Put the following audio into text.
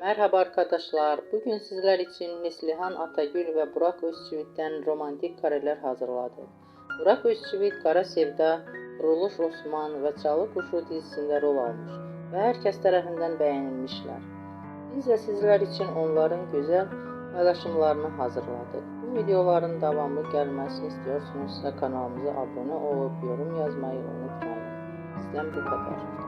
Merhaba arkadaşlar. Bugün sizler için Neslihan Atagül ve Burak Özçivit'ten romantik kareler hazırladı. Burak Özçivit, Kara Sevda, Kuruluş Osman ve Çalı Kuşu dizisinde rol almış ve herkes tarafından beğenilmişler. Biz de sizler için onların güzel paylaşımlarını hazırladık. Bu videoların devamlı gelmesini istiyorsanız kanalımıza abone olup yorum yazmayı unutmayın. Bizden bu kadar.